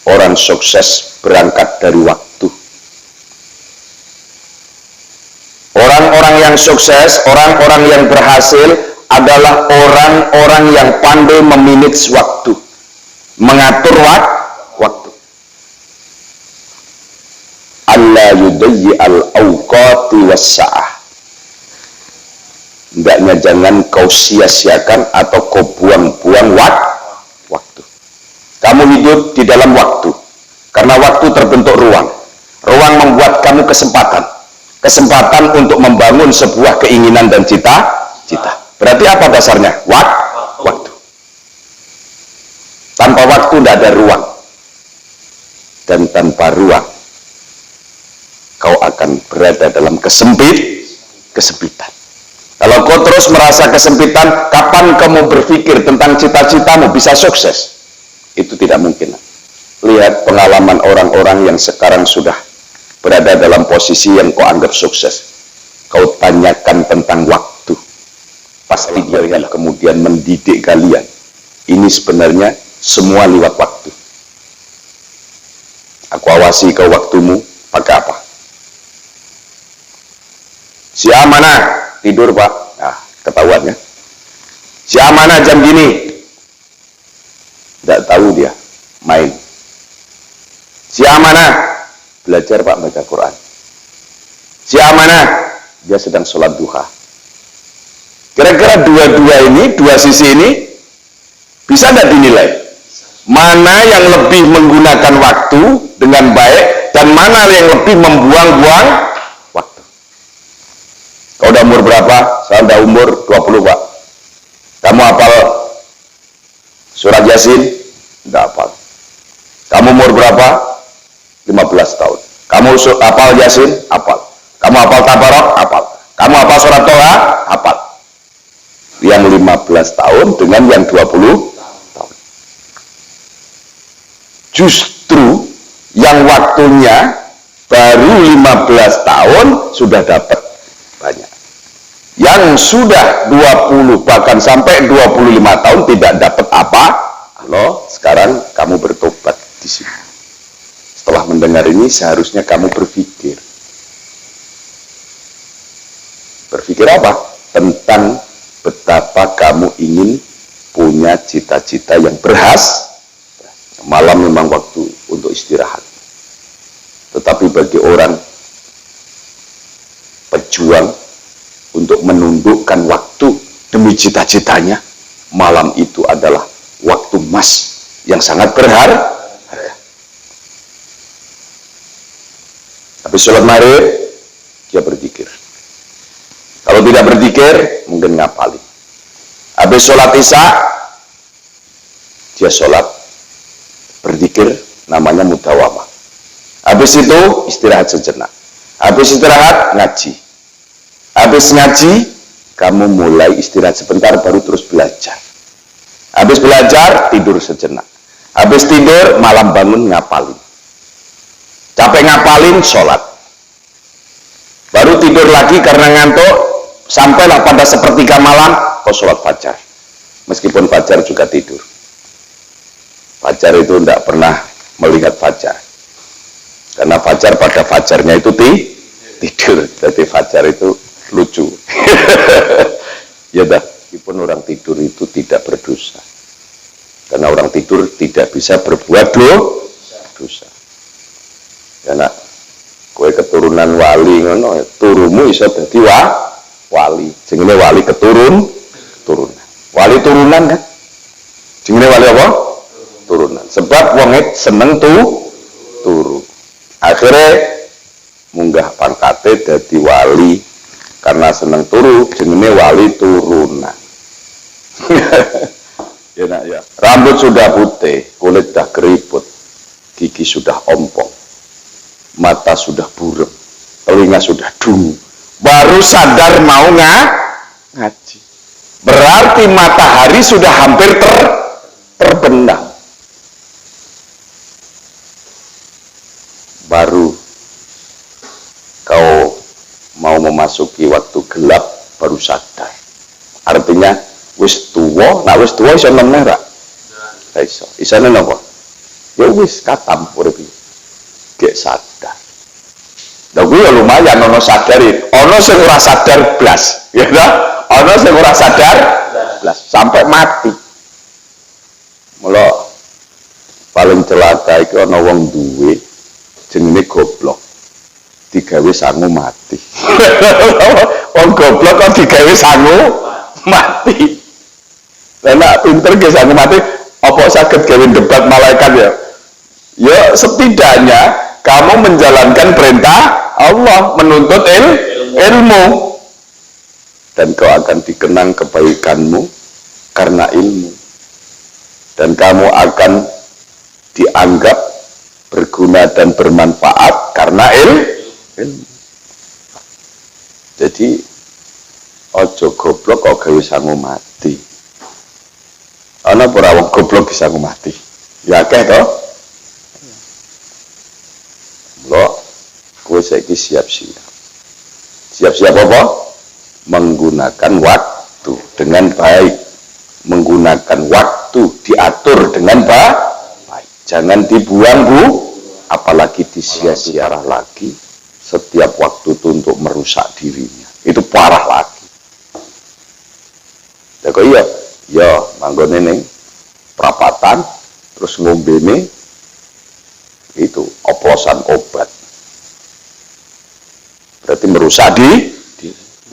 orang sukses berangkat dari waktu. Orang-orang yang sukses, orang-orang yang berhasil adalah orang-orang yang pandai memanage waktu, mengatur waktu. Alla yudayyi al-awqati was-sa'ah. Hendaknya jangan kau sia-siakan atau kau buang-buang waktu. Kamu hidup di dalam waktu, karena waktu terbentuk ruang. Ruang membuat kamu kesempatan untuk membangun sebuah keinginan dan cita-cita. Berarti apa dasarnya? Waktu. Tanpa waktu tidak ada ruang, dan tanpa ruang kau akan berada dalam kesempitan. Kalau kau terus merasa kesempitan, kapan kamu berpikir tentang cita-citamu bisa sukses? Itu tidak mungkin. Lihat pengalaman orang-orang yang sekarang sudah berada dalam posisi yang kau anggap sukses. Kau tanyakan tentang waktu, pasti dia kemudian mendidik kalian. Ini sebenarnya semua lewat waktu. Aku awasi kau waktumu pakai apa? Si amanah tidur pak, nah ketahuan ya. Si amanah jam gini, tidak tahu dia main. Si amanah belajar pak baca Quran. Si amanah dia sedang sholat duha. Kira-kira dua sisi ini bisa tidak dinilai? Mana yang lebih menggunakan waktu dengan baik dan mana yang lebih membuang-buang waktu? Kau udah umur berapa? Saya udah umur 20 pak. Kamu hafal surat Yasin? Tidak hafal. Kamu umur berapa? 15 tahun. Kamu hafal Yasin? Hafal. Kamu hafal Tabarok? Hafal. Kamu hafal surat Toha? Hafal. Yang 15 tahun dengan yang 20 tahun. Justru yang waktunya baru 15 tahun sudah dapat banyak. Yang sudah 20 bahkan sampai 25 tahun tidak dapat apa. Halo, sekarang kamu bertobat di sini. Setelah mendengar ini seharusnya kamu berpikir. Berpikir apa? Tentang betapa kamu ingin punya cita-cita yang berhasil. Malam memang waktu untuk istirahat. Tetapi bagi orang pejuang untuk menundukkan waktu demi cita-citanya, malam itu adalah waktu emas yang sangat berharga. Habis sholat maghrib, dia berzikir. Kalau tidak berzikir, mungkin ngapalin. Habis sholat isya, dia sholat, berzikir, namanya mudawamah. Habis itu istirahat sejenak. Habis istirahat ngaji. Habis ngaji, kamu mulai istirahat sebentar baru terus belajar. Habis belajar tidur sejenak. Habis tidur malam bangun ngapalin. Capek ngapalin sholat. Baru tidur lagi karena ngantuk. Sampailah pada sepertiga malam kau sholat fajar. Meskipun fajar juga tidur. Fajar itu tidak pernah melihat fajar. Karena fajar pada fajarnya itu tidur. Jadi fajar itu lucu. Ya dah, meskipun orang tidur itu tidak berdosa. Karena orang tidur tidak bisa berbuat dosa. Karena kowe keturunan wali ngono, turumu iso dadi wali. Jenenge wali keturunan. Wali turunan kan? Jenenge wali apa? Turunan. Sebab wong seneng turu. Akhirnya munggah pangkate dadi wali karena seneng turu, jenenge wali turunan. Ya nak ya. Rambut sudah putih, kulit sudah keriput, gigi sudah ompong, mata sudah burem, telinga sudah dungu. Baru sadar mau ngaji. Berarti matahari sudah hampir terbenam. Baru kau mau memasuki waktu gelap baru sadar. Artinya wis tuwa, nah wis tuwa iso meneh ra? Iso. Isane napa? Ya wis katam urip iki. Gek sadar. Lha kuwi ya lumayan ono sadar iki. Ono sing ora sadar blas, ya ta? Ono sing ora sadar blas sampai mati. Mula paling celaka iki ana wong duwe jenenge goblok. Digawe sangu mati. Wong goblok kok digawe sangu mati. Lah nek pinter ge sangu mati, apa saged gawe debat malaikat ya? Ya setidaknya kamu menjalankan perintah Allah, menuntut ilmu. Dan kau akan dikenang kebaikanmu karena ilmu. Dan kamu akan dianggap berguna dan bermanfaat karena ilmu. Jadi ojo goblok kok gawe sangu mati. Ana ora wong goblok bisa sangu mati. Ya akeh to. Lho, kowe saiki siap-siap. Siap-siap apa? Menggunakan waktu dengan baik. Menggunakan waktu diatur dengan baik. Jangan dibuang, Bu. Apalagi disia-siakan lagi. Setiap waktu itu untuk merusak dirinya. Itu parah lagi. Ya kok iya? Ya, manggone ning perapatan terus ngombene itu oplosan obat. Berarti merusak di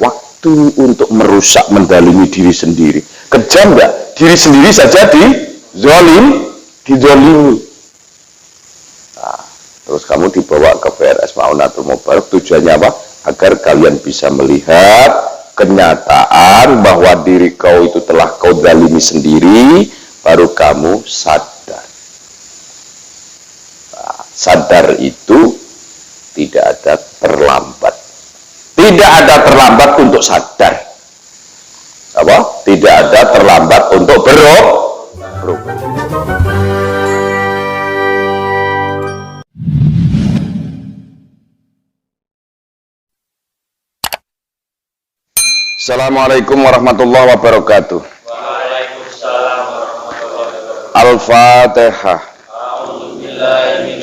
waktu untuk merusak mendalimi diri sendiri. Kejam enggak? Diri sendiri saja dizalimi. Nah, terus kamu dibawa ke PRS Maunatul Mubarak, tujuannya apa? Agar kalian bisa melihat kenyataan bahwa diri kau itu telah kau zalimi sendiri, baru kamu sadar. Nah, sadar itu tidak ada terlambat. Tidak ada terlambat untuk sadar. Apa? Tidak ada terlambat untuk berubah. Assalamualaikum warahmatullahi wabarakatuh. Waalaikumsalam warahmatullahi wabarakatuh. Al-Fatihah. A'udzubillahi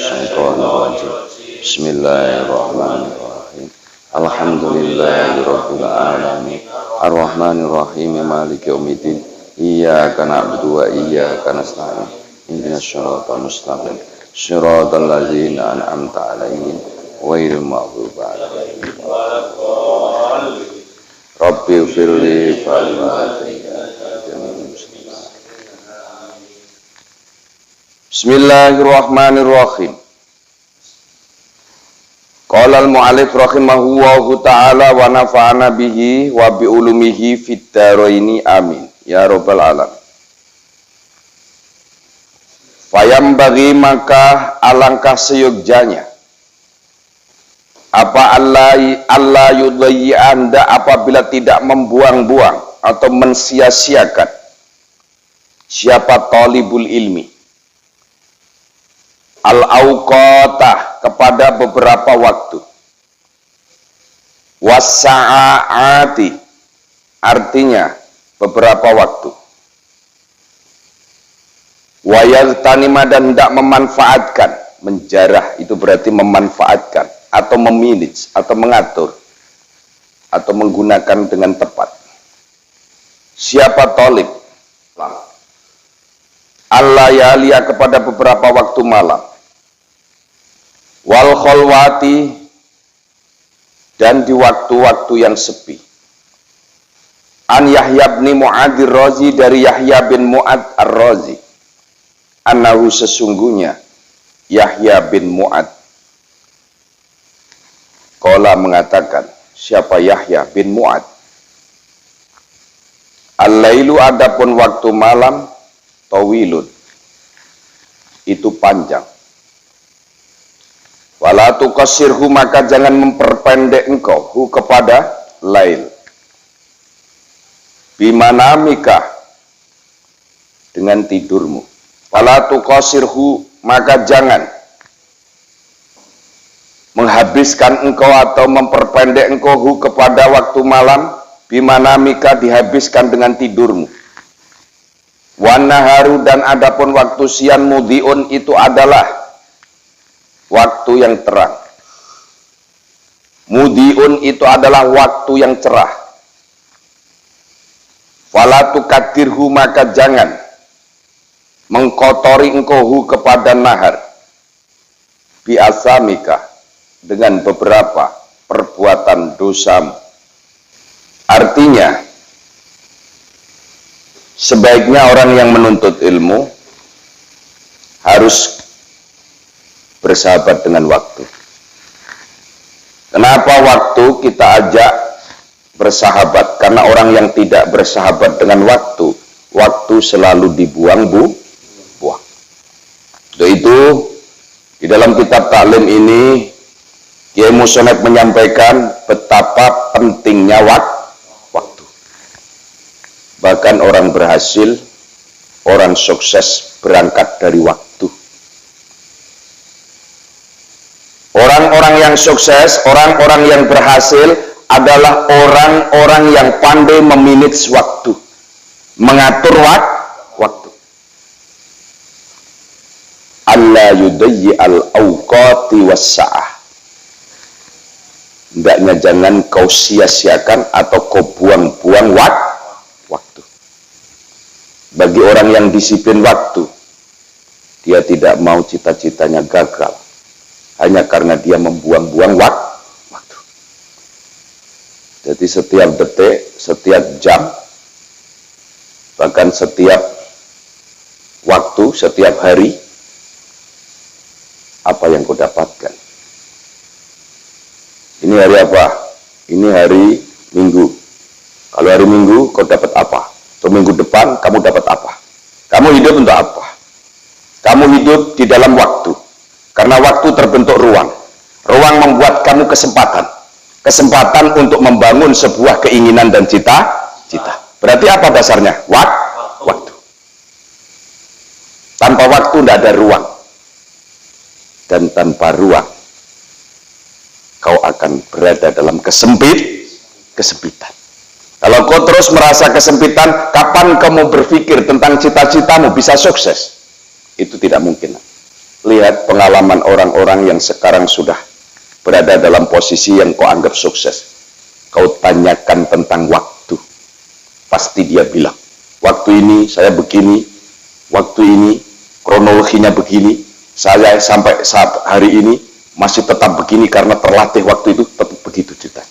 Bismillahirrahmanirrahim. Alhamdulillahirabbil alamin. Arrahmanirrahim. Maliki yaumiddin. Iyyaka na'budu wa iyyaka nasta'in. Ihdinas siratal mustaqim. Shiratal ladzina an'amta 'alaihim ghairil maghdubi 'alaihim waladdallin. Rabbi firli Bismillahirrahmanirrahim. Qala al-mu'allif rahimahullahu ta'ala wa nafa'ana bihi wa bi ulumihi fid dharaini amin ya rabbal alamin. Fayam bagi maka alangkah seyogjanya apa Allah yudhayyi anda apabila tidak membuang-buang atau mensia-siakan siapa talibul ilmi al-awqatah kepada beberapa waktu, was-sa'ati artinya beberapa waktu, wa yagtanima dan tidak memanfaatkan, menjarah itu berarti memanfaatkan atau memilih, atau mengatur, atau menggunakan dengan tepat. Siapa talib? Allah ya'liya kepada beberapa waktu malam. Wal kholwati dan di waktu-waktu yang sepi. An Yahya bin Mu'adz ar-Razi dari Yahya bin Mu'adz ar-Razi. Annahu sesungguhnya Yahya bin Mu'adz Qala mengatakan, siapa Yahya bin Mu'adz? Al-lailu adapun waktu malam tawilun itu panjang. Wala tuqassirhu maka jangan memperpendek engkau hu kepada lail. Bimanamika dengan tidurmu. Wala tuqassirhu maka jangan menghabiskan engkau atau memperpendek engkau kepada waktu malam bimanamika dihabiskan dengan tidurmu. Wanaharu dan adapun waktu siang mudhiun itu adalah waktu yang terang. Mudhiun itu adalah waktu yang cerah. Fala tukadirhu, maka jangan mengkotori engkau kepada nahar biasamika, dengan beberapa perbuatan dosamu. Artinya, sebaiknya orang yang menuntut ilmu harus bersahabat dengan waktu. Kenapa waktu kita ajak bersahabat? Karena orang yang tidak bersahabat dengan waktu, waktu selalu dibuang-buang. Untuk itu, di dalam kitab taklim ini, Kiai Musonef menyampaikan betapa pentingnya waktu. Bahkan orang berhasil, orang sukses berangkat dari waktu. Orang-orang yang sukses, orang-orang yang berhasil adalah orang-orang yang pandai memanage waktu, mengatur waktu. Alla yudayyi al-awqati was-sa'ah. Hendaknya jangan kau sia-siakan atau kau buang-buang waktu. Bagi orang yang disiplin waktu, dia tidak mau cita-citanya gagal hanya karena dia membuang-buang waktu. Jadi setiap detik, setiap jam, bahkan setiap waktu, setiap hari, apa yang kau dapatkan? Ini hari apa? Ini hari Minggu. Kalau hari Minggu kau dapat apa? Atau minggu depan kamu dapat apa? Kamu hidup untuk apa? Kamu hidup di dalam waktu. Karena waktu terbentuk ruang. Ruang membuat kamu kesempatan. Kesempatan untuk membangun sebuah keinginan dan cita-cita. Berarti apa dasarnya? Waktu. Tanpa waktu tidak ada ruang. Dan tanpa ruang, kau akan berada dalam kesempitan. Kalau kau terus merasa kesempitan, kapan kamu berpikir tentang cita-citamu bisa sukses? Itu tidak mungkin. Lihat pengalaman orang-orang yang sekarang sudah berada dalam posisi yang kau anggap sukses. Kau tanyakan tentang waktu, pasti dia bilang, waktu ini saya begini, waktu ini kronologinya begini, saya sampai saat hari ini masih tetap begini karena terlatih waktu itu tetap begitu ceritanya.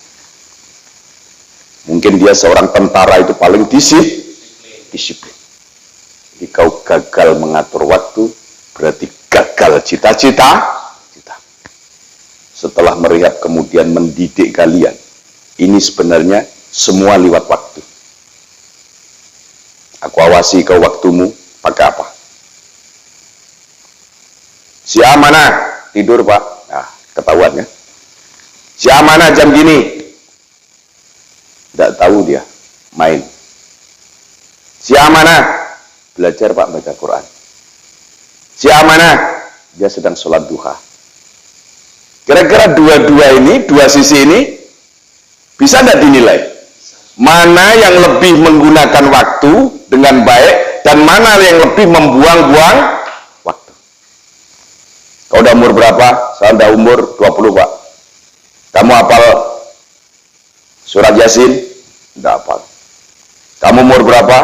Mungkin dia seorang tentara itu paling disiplin. Jadi kau gagal mengatur waktu, berarti gagal cita-cita. Setelah melihat kemudian mendidik kalian, ini sebenarnya semua lewat waktu. Aku awasi kau waktumu pakai apa? Si amanah tidur pak, nah ketahuan ya. Si amanah jam gini, tidak tahu dia main. Si amanah belajar pak baca Quran. Si amanah dia sedang sholat duha. Kira-kira dua sisi ini bisa tidak dinilai? Mana yang lebih menggunakan waktu dengan baik dan mana yang lebih membuang-buang? Kau udah umur berapa? Saya udah umur 20 pak. Kamu hafal surat Yasin? Tidak hafal. Kamu umur berapa?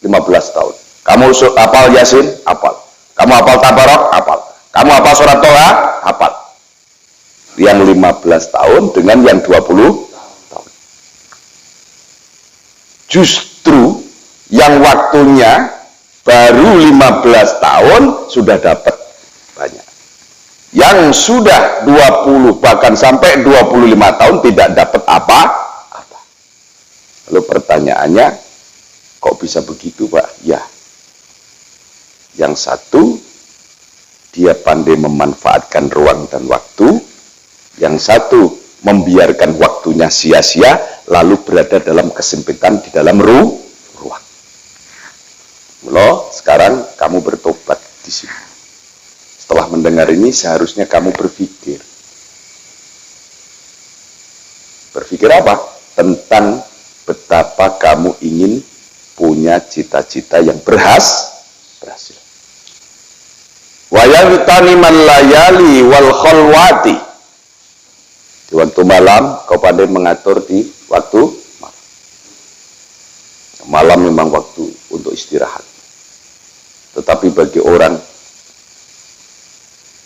15 tahun. Kamu hafal Yasin? Hafal. Kamu hafal Tabarok? Hafal. Kamu hafal surat Toha? Hafal. Yang 15 tahun dengan yang 20 tahun. Justru yang waktunya baru 15 tahun sudah dapat banyak. Yang sudah 20 bahkan sampai 25 tahun tidak dapat apa-apa. Lalu pertanyaannya, kok bisa begitu pak? Ya, yang satu dia pandai memanfaatkan ruang dan waktu, yang satu membiarkan waktunya sia-sia lalu berada dalam kesempitan di dalam ruang. Loh, sekarang kamu bertobat di sini. Setelah mendengar ini seharusnya kamu berpikir. Berpikir apa? Tentang betapa kamu ingin punya cita-cita yang berhasil. Wa yaghtanimal layali wal khalwati. Di waktu malam kau pandai mengatur di waktu malam. Malam memang waktu untuk istirahat. Tetapi bagi orang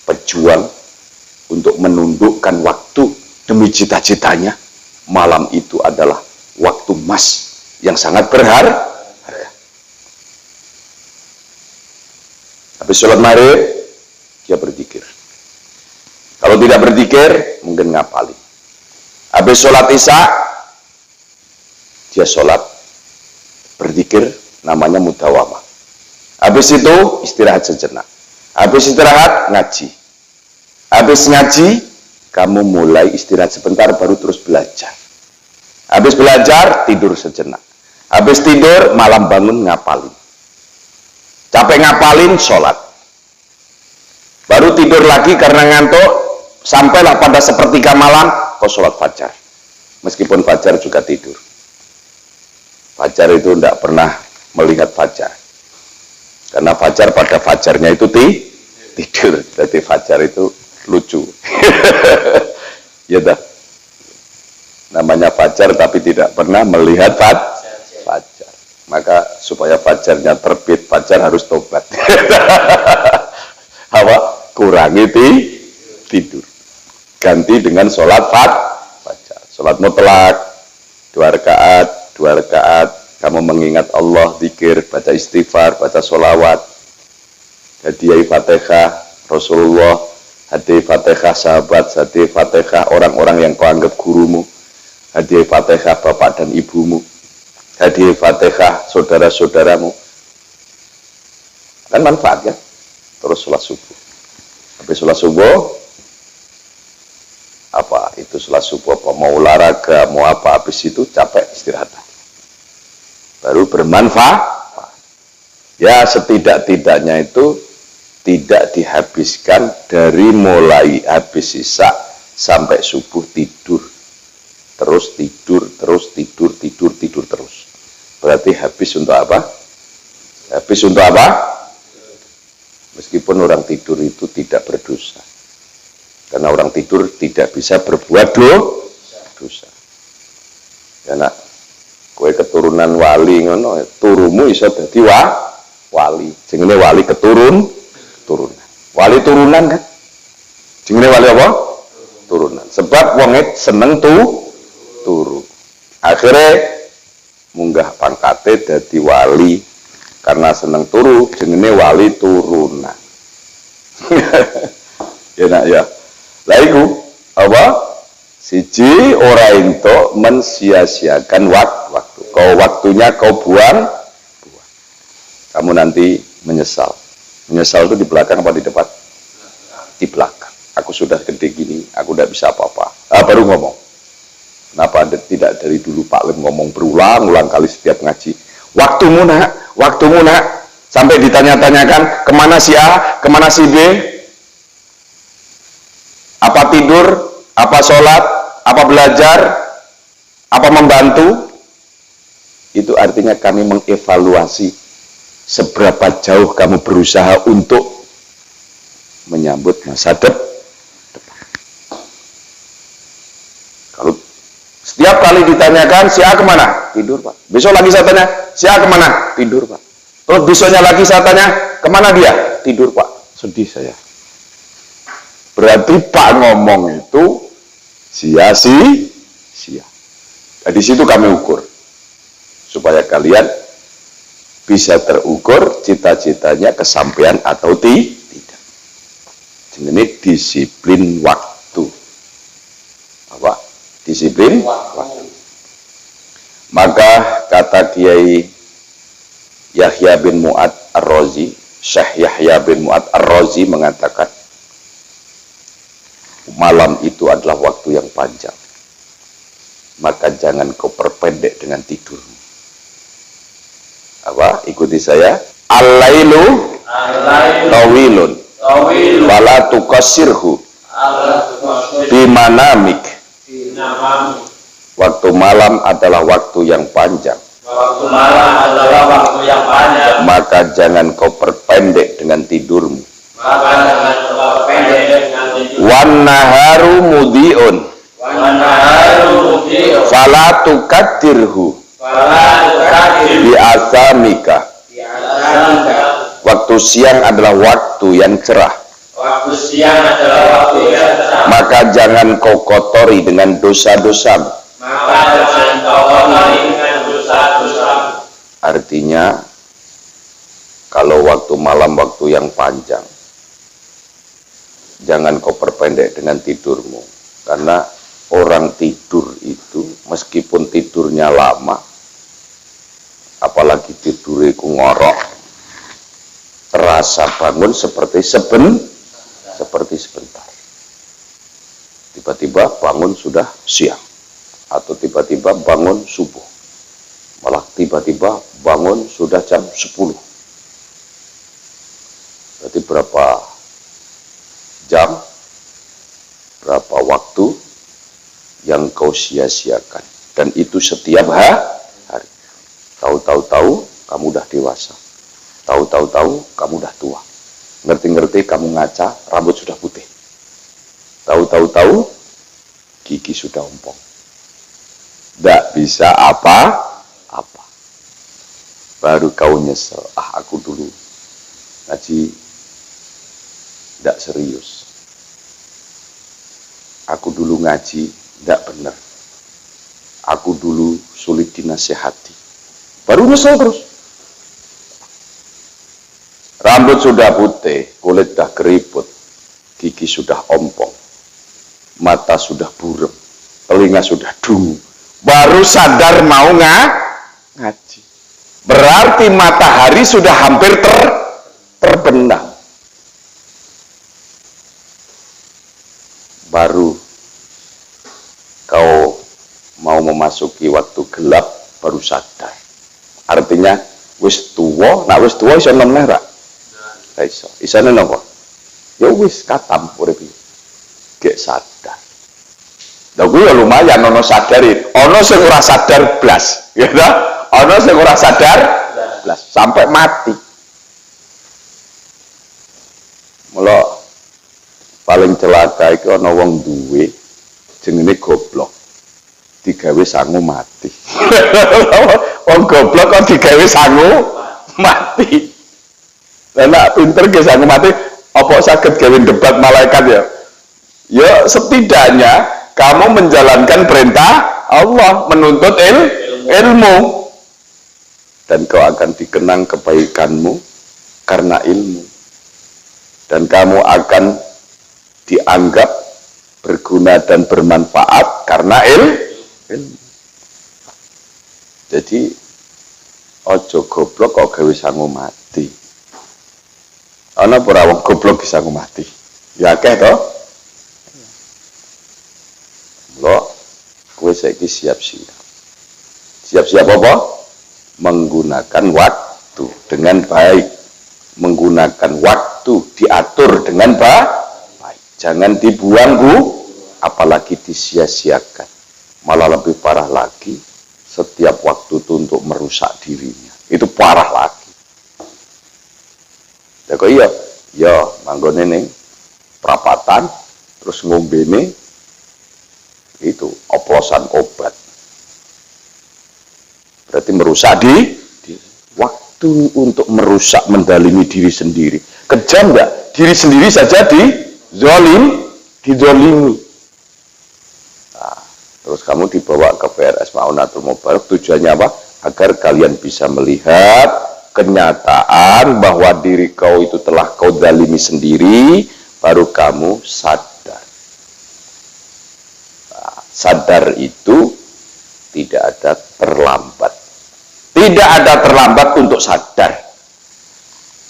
pejuang untuk menundukkan waktu demi cita-citanya, malam itu adalah waktu emas yang sangat berharga. Habis sholat maghrib, dia berzikir. Kalau tidak berzikir, mungkin ngapalin. Habis sholat isya, dia sholat, berzikir, namanya mudawamah. Habis itu, istirahat sejenak. Habis istirahat, ngaji. Habis ngaji, kamu mulai istirahat sebentar, baru terus belajar. Habis belajar, tidur sejenak. Habis tidur, malam bangun, ngapalin. Capek ngapalin, sholat. Baru tidur lagi karena ngantuk, sampailah pada sepertiga malam, kau sholat fajar. Meskipun fajar juga tidur. Fajar itu tidak pernah melihat fajar. Karena fajar pada fajarnya itu tidur. Jadi fajar itu lucu. Ya dah. Namanya fajar tapi tidak pernah melihat fajar. Maka supaya fajarnya terbit, fajar harus tobat. Kurangi tidur. Ganti dengan sholat fajar. Sholat mutlak 2 rakaat. Kamu mengingat Allah, zikir, baca istighfar, baca sholawat, hadiah Fatihah Rasulullah, hadiah Fatihah sahabat, hadiah Fatihah orang-orang yang kau anggap gurumu, hadiah Fatihah bapak dan ibumu, hadiah Fatihah saudara-saudaramu. Kan manfaat kan? Terus sholat subuh. Habis sholat subuh, apa itu sholat subuh, apa mau olahraga, mau apa, habis itu capek, istirahat. Baru bermanfaat. Ya setidak-tidaknya itu tidak dihabiskan dari mulai habis isya sampai subuh tidur. Terus tidur terus. Berarti habis untuk apa? Habis untuk apa? Meskipun orang tidur itu tidak berdosa. Karena orang tidur tidak bisa berbuat dosa. Ya nak, kowe keturunan wali ngono, turumu iso dadi wali. Jenenge wali keturunan. Wali turunan kan? Jenenge wali apa? Turunan. Sebab wong seneng turu. Akhirnya munggah pangkate dadi wali karena seneng turu, jenenge wali turunan. Ya nak ya. Lah iku apa? Siji ora ento mensia-siakan waktu. Kau waktunya kau buang. Kamu nanti menyesal. Menyesal itu di belakang apa di depan? Di belakang. Aku sudah gede gini, aku tidak bisa apa-apa. Baru ngomong. Kenapa tidak dari dulu Pak Lem ngomong berulang-ulang kali setiap ngaji? Waktumu nak. Sampai ditanya-tanyakan, kemana si A, kemana si B? Apa tidur, apa sholat, apa belajar, apa membantu? Itu artinya kami mengevaluasi seberapa jauh kamu berusaha untuk menyambut masa depan. Kalau setiap kali ditanyakan, si A kemana? Tidur Pak. Besok lagi saya tanya, si A kemana? Tidur Pak. Terus besoknya lagi saya tanya, kemana dia? Tidur Pak. Sedih saya. Berarti Pak ngomong itu sia-sia. Nah, di situ kami ukur. Supaya kalian bisa terukur cita-citanya kesampaian atau tidak. Ini disiplin waktu. Apa? Disiplin waktu. Maka kata Kiai Yahya bin Mu'ad Ar-Razi, Syekh Yahya bin Mu'ad Ar-Razi mengatakan, malam itu adalah waktu yang panjang. Maka jangan kau perpendek dengan tidurmu. Apa? Ikuti saya. Al-lailu tawilun wala tuqassirhu bimanamik. Waktu malam adalah waktu yang panjang. Waktu malam adalah waktu yang panjang. Maka jangan kau perpendek dengan tidurmu. Maka jangan kau pendek dengan tidur. Wan naharu mudhi'un. Wanaharu mudhi'un. Fala tukaddirhu Fala tukadir. bi athamika. Bi'asamika. Waktu siang adalah waktu yang cerah. Waktu siang adalah waktu yang cerah. Maka jangan kau kotori dengan dosa-dosamu. Maka jangan kau kotori dengan dosa-dosa. Artinya, kalau waktu malam waktu yang panjang, jangan kau perpendek dengan tidurmu. Karena orang tidur itu, meskipun tidurnya lama, apalagi tidurnya ku ngorok, terasa bangun seperti sebentar. Tiba-tiba bangun sudah siang, atau tiba-tiba bangun subuh, malah tiba-tiba bangun sudah jam 10. Berarti berapa jam, berapa waktu yang kau sia-siakan. Dan itu setiap hari. Tahu-tahu kamu udah dewasa, tahu-tahu kamu udah tua, ngerti-ngerti kamu ngaca, rambut sudah putih, tahu-tahu gigi sudah ompong, tidak bisa apa-apa. Baru kau nyesel, aku dulu ngaji tidak serius, aku dulu ngaji tidak benar, aku dulu sulit dinasehati. Baru nyesel terus. Rambut sudah putih, kulit sudah keriput, gigi sudah ompong, mata sudah burem, telinga sudah dungu. Baru sadar mau ngaji. Berarti matahari sudah hampir terbenam. Baru kau mau memasuki waktu gelap, baru sadar. Artinya wis tuwa, nah wis tuwa iso nem ra. Iso. Isane napa? Ya wis katam urip iki. Gek sadar. Lha kuwi ya lumayan ono sadari. Ono sing ora sadar blas, ya ta? Ono sing ora sadar blas sampai mati. Mula paling celaka iki ana wong duwe jenenge goblok. Digawe sangu mati. Wong goblok kok digawe sangu mati. Lah nek pinter ge sangu mati, apa saged gawe debat malaikat ya? Ya setidaknya kamu menjalankan perintah Allah, menuntut ilmu. Dan kau akan dikenang kebaikanmu karena ilmu. Dan kamu akan dianggap berguna dan bermanfaat karena ilmu. Jadi ojo goblok kok gawe sangu mati. Ana ora wong goblok sangu mati? Ya akeh to. Lho, kowe saiki siap-siap. Siap-siap apa? Menggunakan waktu dengan baik. Menggunakan waktu diatur dengan baik. Jangan dibuang, Bu, apalagi disia-siakan. Malah lebih parah lagi, setiap waktu itu untuk merusak dirinya. Itu parah lagi. Ya kok iya? Ya, manggone ning perapatan, terus ngombene itu oplosan obat. Berarti merusak di waktu untuk merusak, mendalimi diri sendiri. Kejam enggak? Diri sendiri saja dizolimi. Terus kamu dibawa ke PRS Maunatul Mubarak, tujuannya apa? Agar kalian bisa melihat kenyataan bahwa diri kau itu telah kau zalimi sendiri, baru kamu sadar. Nah, sadar itu tidak ada terlambat. Tidak ada terlambat untuk sadar.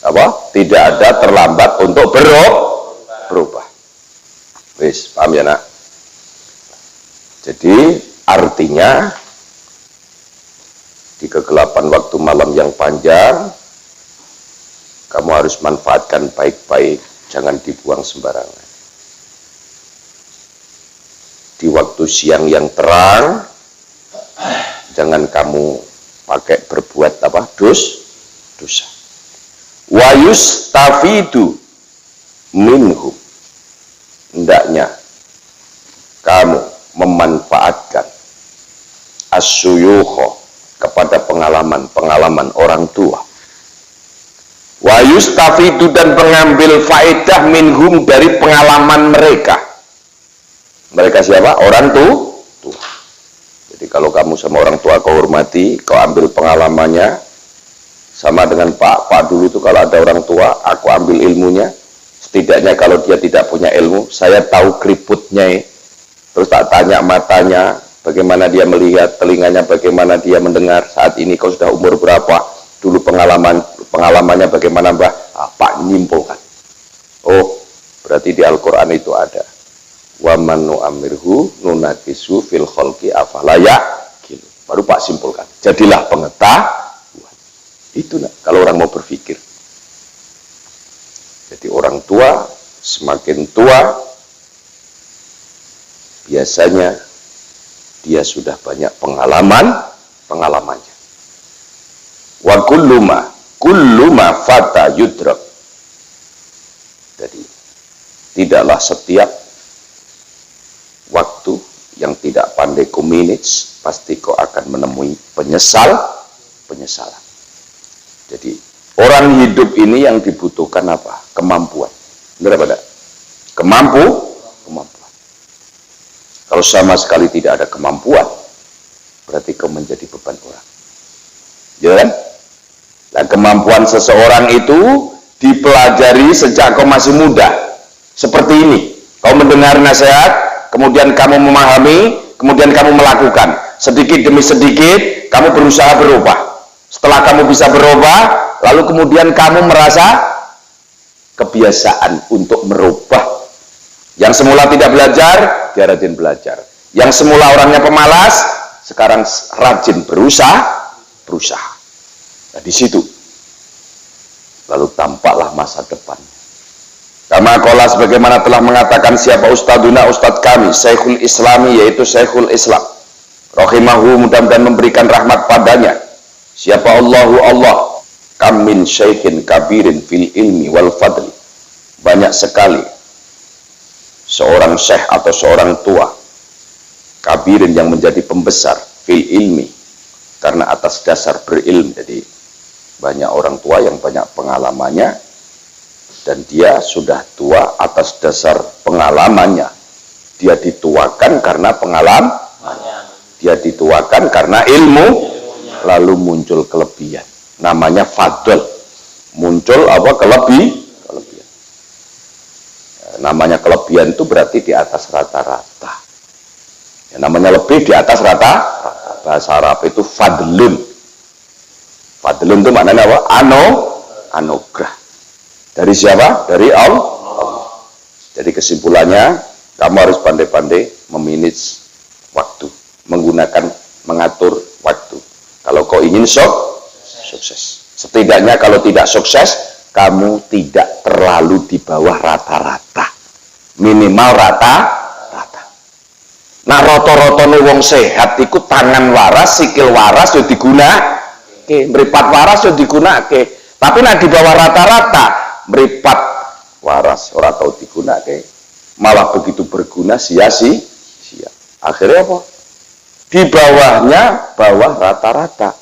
Apa? Tidak ada terlambat untuk berubah. Wis, paham ya nak? Jadi artinya di kegelapan waktu malam yang panjang, kamu harus manfaatkan baik-baik, jangan dibuang sembarangan. Di waktu siang yang terang, jangan kamu pakai berbuat apa? Dosa. Wa yustafidu minhum, hendaknya kamu memanfaatkan asyuyukha, kepada pengalaman orang tua. Wa yustafidu, dan mengambil faedah minhum, dari pengalaman mereka. Mereka siapa? Orang tua. Jadi kalau kamu sama orang tua kau hormati, kau ambil pengalamannya, sama dengan Pak dulu itu kalau ada orang tua, aku ambil ilmunya. Setidaknya kalau dia tidak punya ilmu, saya tahu keriputnya, terus tak tanya matanya, bagaimana dia melihat, telinganya bagaimana dia mendengar. Saat ini kau sudah umur berapa? Dulu pengalamannya bagaimana, Mbah? Pak nyimpulkan. Oh, berarti di Al-Quran itu ada. Wa man nu'amirhu nunakisu fil khalqi afala ya'qil. Baru Pak simpulkan. Jadilah pengetahuan. Itu kalau orang mau berpikir. Jadi orang tua semakin tua, biasanya dia sudah banyak pengalamannya. Wa kulluma fata yudrak. Jadi tidaklah setiap waktu yang tidak pandai kau manage, pasti kau akan menemui penyesalan. Jadi orang hidup ini yang dibutuhkan apa? Kemampuan. Benar apa enggak? Kemampuan. Kalau sama sekali tidak ada kemampuan, berarti kau menjadi beban orang. Ya kan? Nah, kemampuan seseorang itu dipelajari sejak kau masih muda. Seperti ini. Kau mendengar nasihat, kemudian kamu memahami, kemudian kamu melakukan. Sedikit demi sedikit, kamu berusaha berubah. Setelah kamu bisa berubah, lalu kemudian kamu merasa kebiasaan untuk merubah. Yang semula tidak belajar, dia rajin belajar. Yang semula orangnya pemalas, sekarang rajin berusaha. Nah, di situ lalu tampaklah masa depan. Kama qala, sebagaimana telah mengatakan siapa ustaduna, ustadz kami, Syekhul Islami, yaitu Syekhul Islam, rahimahu, mudah-mudahan memberikan rahmat padanya. Siapa Allah, kam min syekhin kabirin fil ilmi wal fadli. Banyak sekali seorang syekh atau seorang tua kabirin yang menjadi pembesar fil ilmi, karena atas dasar berilmu. Jadi banyak orang tua yang banyak pengalamannya, dan dia sudah tua atas dasar pengalamannya. Dia dituakan karena pengalaman, dia dituakan karena ilmu, lalu muncul kelebihan. Namanya fadl. Muncul apa? Kelebihan. Namanya kelebihan itu berarti di atas rata-rata. Ya, namanya lebih di atas rata-rata. Bahasa Arab itu fadlun. Fadlun itu maknanya apa? Anugerah. Dari siapa? Dari Allah. Jadi kesimpulannya, kamu harus pandai-pandai memanage waktu, mengatur waktu. Kalau kau ingin sukses. Setidaknya kalau tidak sukses, kamu tidak terlalu di bawah rata-rata. Minimal rata-rata. Nah, rata-rata wong sehat iku tangan waras, sikil waras yo digunakake, mripat waras yo digunakake. Tapi nek di bawah rata-rata, mripat waras ora tau digunakake, malah begitu berguna sia-sia. Akhirnya apa? Di bawahnya bawah rata-rata.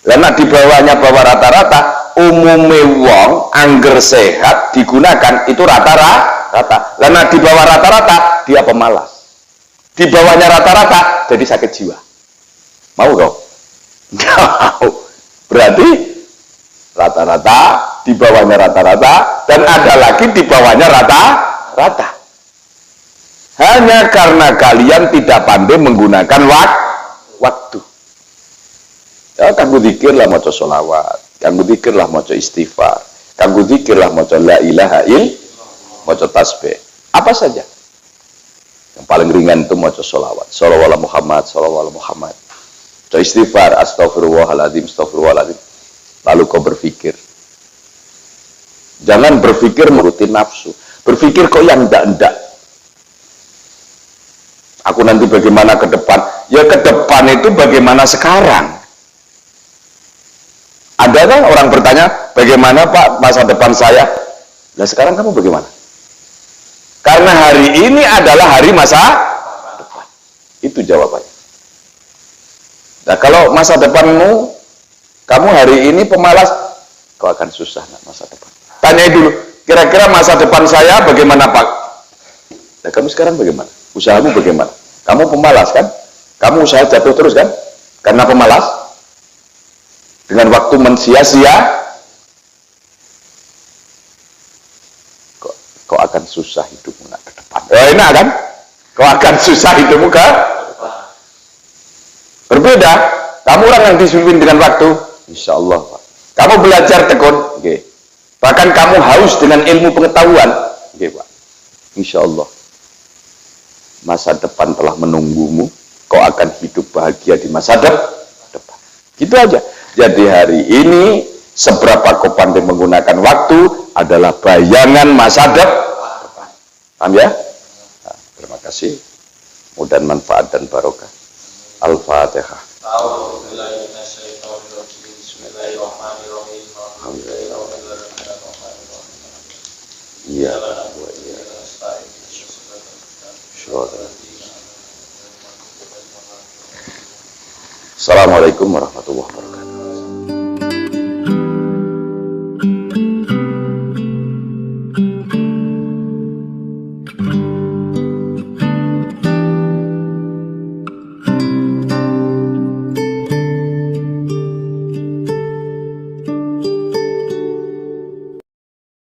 Karena di bawahnya bawah rata-rata, umume wong angger sehat digunakan itu rata-rata. Karena di bawah rata-rata dia pemalas. Di bawahnya rata-rata jadi sakit jiwa. Mau dong? Nggak mau. Berarti rata-rata, di bawahnya rata-rata, dan ada lagi di bawahnya rata-rata. Hanya karena kalian tidak pandai menggunakan waktu. Ya, kanggo zikir lah maca sholawat, kanggo zikir lah maca istighfar, kanggo zikir lah maca la ilaha illallah, maca tasbih, apa saja. Yang paling ringan itu maca sholawat, sholawat Muhammad, maca istighfar, astagfirullahaladzim. Lalu kau berpikir, jangan berpikir menuruti nafsu, berpikir kau yang ndak. Aku nanti bagaimana ke depan? Ya ke depan itu bagaimana sekarang. Ada kan orang bertanya, bagaimana Pak masa depan saya? Nah sekarang kamu bagaimana? Karena hari ini adalah hari masa depan. Itu jawabannya. Nah kalau masa depanmu, kamu hari ini pemalas, kau akan susah masa depan. Tanya dulu, kira-kira masa depan saya bagaimana Pak? Nah kamu sekarang bagaimana? Usahamu bagaimana? Kamu pemalas kan? Kamu usaha jatuh terus kan? Karena pemalas? Dengan waktu mensia-sia, kau akan susah hidupmu ke depan. Enak kan? Kau akan susah hidupmu ke depan. Berbeda, kamu orang yang disumpin dengan waktu, insya Allah Pak. Kamu belajar tekun, okay. Bahkan kamu haus dengan ilmu pengetahuan, okay, Pak. Insya Allah, masa depan telah menunggumu. Kau akan hidup bahagia di masa depan. Gitu aja. Jadi hari ini, seberapa kau pandai menggunakan waktu adalah bayangan masa depan. Paham ya? Nah, terima kasih. Mudah manfaat dan barokah. Al-Fatihah. Iya. Assalamualaikum warahmatullahi wabarakatuh.